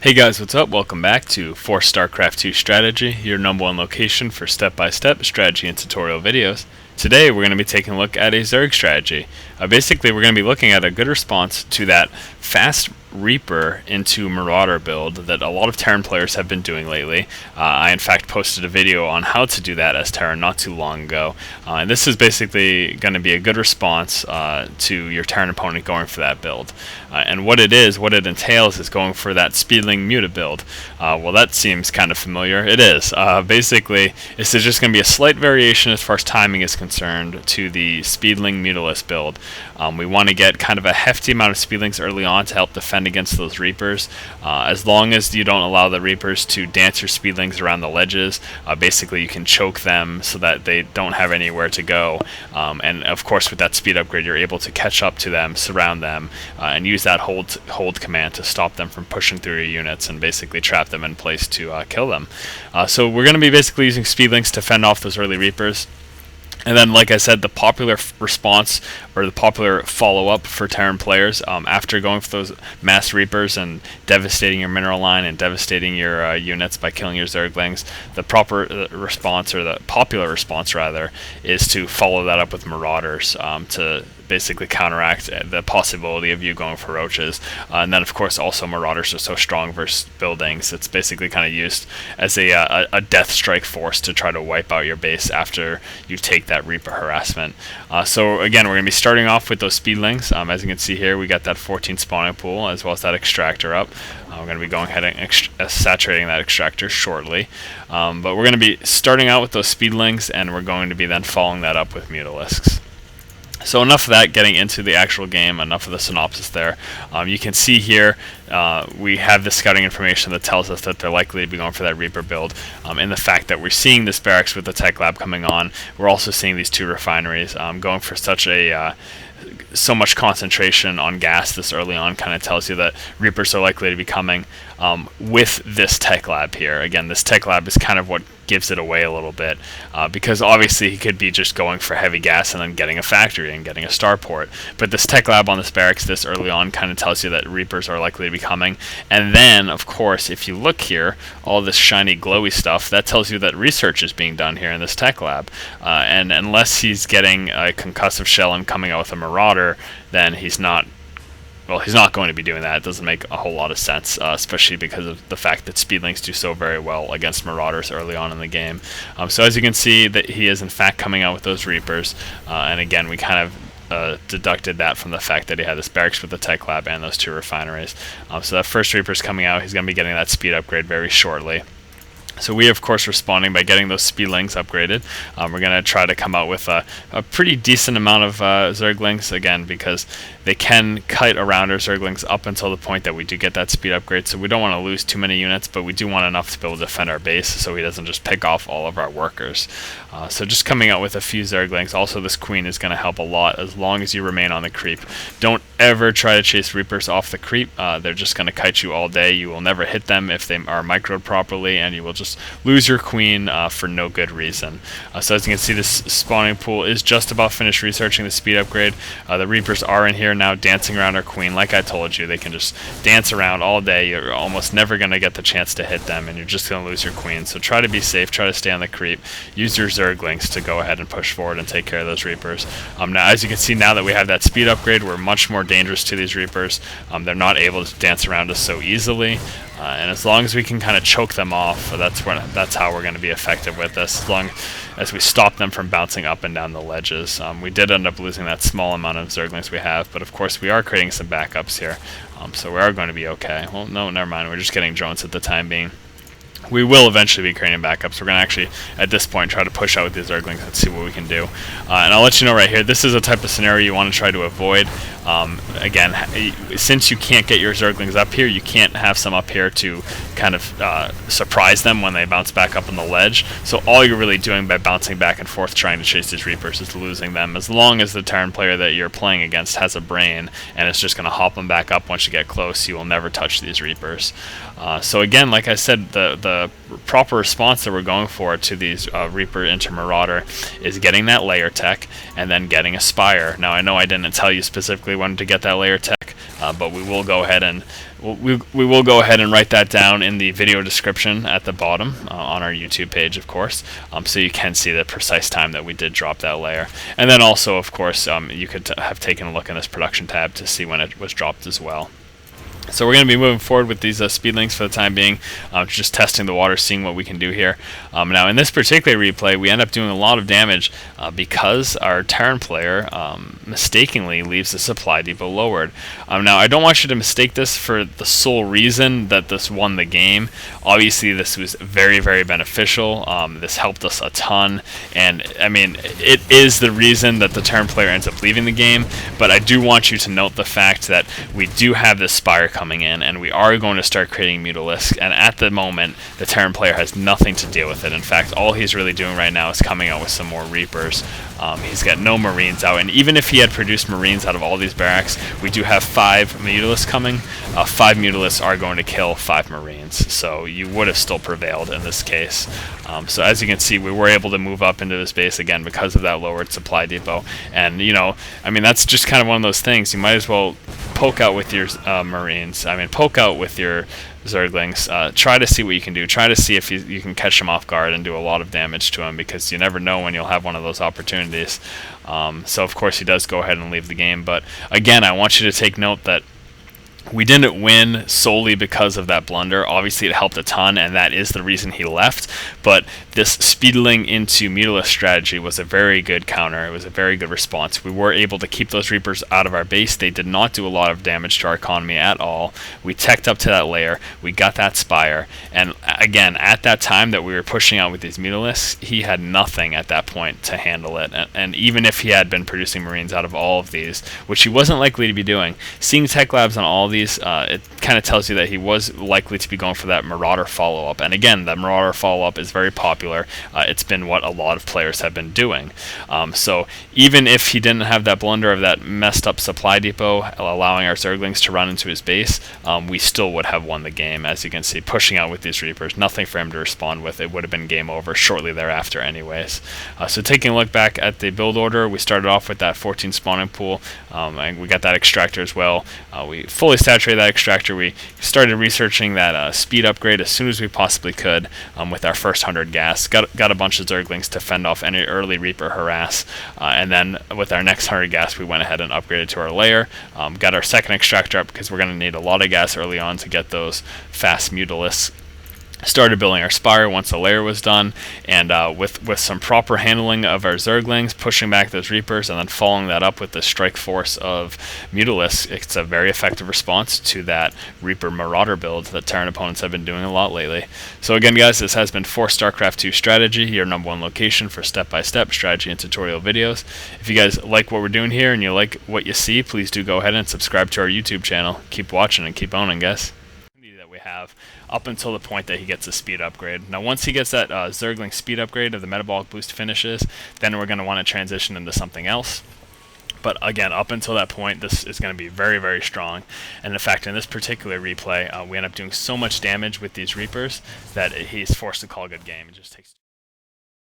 Hey guys, what's up? Welcome back to For StarCraft 2 Strategy, your number one location for step-by-step strategy and tutorial videos. Today we're going to be taking a look at a Zerg strategy. Basically, we're going to be looking at a good response to that fast Reaper into Marauder build that a lot of Terran players have been doing lately. I in fact posted a video on how to do that as Terran not too long ago. And this is basically going to be a good response to your Terran opponent going for that build. And what it entails is going for that Speedling Muta build. Well, that seems kind of familiar. It is. Basically, this is just going to be a slight variation as far as timing is concerned to the Speedling Mutalist build. We want to get kind of a hefty amount of Speedlings early on to help defend against those Reapers. As long as you don't allow the Reapers to dance your Speedlings around the ledges, basically you can choke them so that they don't have anywhere to go. And of course, with that speed upgrade, you're able to catch up to them, surround them, and use that hold command to stop them from pushing through your units and basically trap them in place to kill them. So we're going to be basically using Speedlings to fend off those early Reapers. And then, like I said, the popular response or the popular follow-up for Terran players after going for those mass Reapers and devastating your mineral line and devastating your units by killing your Zerglings, the proper response, or the popular response rather, is to follow that up with Marauders to basically counteract the possibility of you going for roaches. And then, of course, also Marauders are so strong versus buildings. It's basically kind of used as a death strike force to try to wipe out your base after you take that Reaper harassment. So again, we're going to be starting off with those Speedlings. As you can see here, we got that 14 spawning pool as well as that Extractor up. We're going to be going ahead and saturating that Extractor shortly. But we're going to be starting out with those Speedlings, and we're going to be then following that up with Mutalisks. So enough of that, getting into the actual game, enough of the synopsis there. You can see here we have the scouting information that tells us that they're likely to be going for that Reaper build. In the fact that we're seeing this barracks with the tech lab coming on, we're also seeing these two refineries going for so much concentration on gas this early on kind of tells you that Reapers are likely to be coming with this tech lab here. Again, this tech lab is kind of what gives it away a little bit because obviously he could be just going for heavy gas and then getting a factory and getting a starport. But this tech lab on this barracks this early on kind of tells you that Reapers are likely to be coming. And then, of course, if you look here, all this shiny glowy stuff, that tells you that research is being done here in this tech lab. And unless he's getting a concussive shell and coming out with a Marauder, then he's not going to be doing that. It doesn't make a whole lot of sense, especially because of the fact that Speedlings do so very well against Marauders early on in the game. So as you can see, that he is in fact coming out with those Reapers, and again, we kind of deducted that from the fact that he had this barracks with the tech lab and those two refineries. So that first Reaper's coming out. He's going to be getting that speed upgrade very shortly. So we, of course, responding by getting those Speedlings upgraded. We're going to try to come out with a pretty decent amount of Zerglings, again, because they can kite around our Zerglings up until the point that we do get that speed upgrade. So we don't want to lose too many units, but we do want enough to be able to defend our base so he doesn't just pick off all of our workers. So just coming out with a few Zerglings. Also, this Queen is going to help a lot as long as you remain on the creep. Don't ever try to chase Reapers off the creep. They're just going to kite you all day. You will never hit them if they are microed properly, and you will just lose your Queen for no good reason. So as you can see, this spawning pool is just about finished researching the speed upgrade. The Reapers are in here now dancing around our Queen. Like I told you, they can just dance around all day. You're almost never going to get the chance to hit them, and you're just going to lose your Queen. So try to be safe, try to stay on the creep, use your Zerglings to go ahead and push forward and take care of those Reapers. Now, as you can see, now that we have that speed upgrade, we're much more dangerous to these Reapers. They're not able to dance around us so easily. And as long as we can kind of choke them off, that's how we're going to be effective with this, as long as we stop them from bouncing up and down the ledges. We did end up losing that small amount of Zerglings we have, but of course we are creating some backups here, so we are going to be okay. Well, no, never mind, we're just getting drones at the time being. We will eventually be creating backups. We're going to actually, at this point, try to push out with these Zerglings and see what we can do. And I'll let you know right here, this is a type of scenario you want to try to avoid. Again, since you can't get your Zerglings up here, you can't have some up here to kind of surprise them when they bounce back up on the ledge. So all you're really doing by bouncing back and forth trying to chase these Reapers is losing them. As long as the Terran player that you're playing against has a brain and it's just going to hop them back up once you get close, you will never touch these Reapers. So again, like I said, the proper response that we're going for to these Reaper into Marauder is getting that Lair tech and then getting a Spire. Now, I know I didn't tell you specifically when to get that Lair tech, but we will go ahead and we will go ahead and write that down in the video description at the bottom on our YouTube page, of course, so you can see the precise time that we did drop that layer. And then also, of course, you could have taken a look in this production tab to see when it was dropped as well. So we're going to be moving forward with these speedlings for the time being, just testing the water, seeing what we can do here. Now in this particular replay, we end up doing a lot of damage because our Terran player mistakenly leaves the supply depot lowered. Now I don't want you to mistake this for the sole reason that this won the game. Obviously this was very, very beneficial. This helped us a ton, and I mean it is the reason that the Terran player ends up leaving the game, but I do want you to note the fact that we do have this Spire coming in, and we are going to start creating Mutalisks, and at the moment the Terran player has nothing to deal with it. In fact, all he's really doing right now is coming out with some more Reapers. He's got no Marines out, and even if he had produced Marines out of all these barracks, we do have 5 Mutalisks coming. 5 Mutalisks are going to kill 5 Marines, so you would have still prevailed in this case. So as you can see, we were able to move up into this base again because of that lowered supply depot, and you know, I mean, that's just kind of one of those things. You might as well poke out with your Marines. I mean, poke out with your Zerglings. Try to see what you can do. Try to see if you can catch them off guard and do a lot of damage to him, because you never know when you'll have one of those opportunities. So of course he does go ahead and leave the game, but again, I want you to take note that we didn't win solely because of that blunder. Obviously it helped a ton, and that is the reason he left, but this speedling into Mutalisk strategy was a very good counter. It was a very good response. We were able to keep those Reapers out of our base. They did not do a lot of damage to our economy at all. We teched up to that layer, we got that Spire, and again, at that time that we were pushing out with these Mutalisks, he had nothing at that point to handle it, and even if he had been producing Marines out of all of these, which he wasn't likely to be doing, seeing tech labs on all these, it kind of tells you that he was likely to be going for that Marauder follow-up. And again, the Marauder follow-up is very popular. It's been what a lot of players have been doing. So even if he didn't have that blunder of that messed up supply depot, allowing our Zerglings to run into his base, we still would have won the game. As you can see, pushing out with these Reapers, nothing for him to respond with. It would have been game over shortly thereafter anyways. So taking a look back at the build order, we started off with that 14 spawning pool, and we got that Extractor as well. We fully saturated that Extractor. We started researching that speed upgrade as soon as we possibly could with our first 100 gas. Got a bunch of Zerglings to fend off any early Reaper harass, and then with our next 100 gas we went ahead and upgraded to our Lair. Got our second Extractor up because we're going to need a lot of gas early on to get those fast Mutalisks. Started building our Spire once the Lair was done, and with some proper handling of our Zerglings, pushing back those Reapers, and then following that up with the strike force of Mutalisks, it's a very effective response to that Reaper Marauder build that Terran opponents have been doing a lot lately. So again guys, this has been for StarCraft 2 Strategy, your #1 location for step-by-step strategy and tutorial videos. If you guys like what we're doing here and you like what you see, please do go ahead and subscribe to our YouTube channel. Keep watching and keep owning, guys. That we have up until the point that he gets a speed upgrade. Now once he gets that Zergling speed upgrade of the Metabolic Boost finishes, then we're going to want to transition into something else. But again, up until that point, this is going to be very, very strong. And in fact, in this particular replay, we end up doing so much damage with these Reapers that he's forced to call a good game. It just takes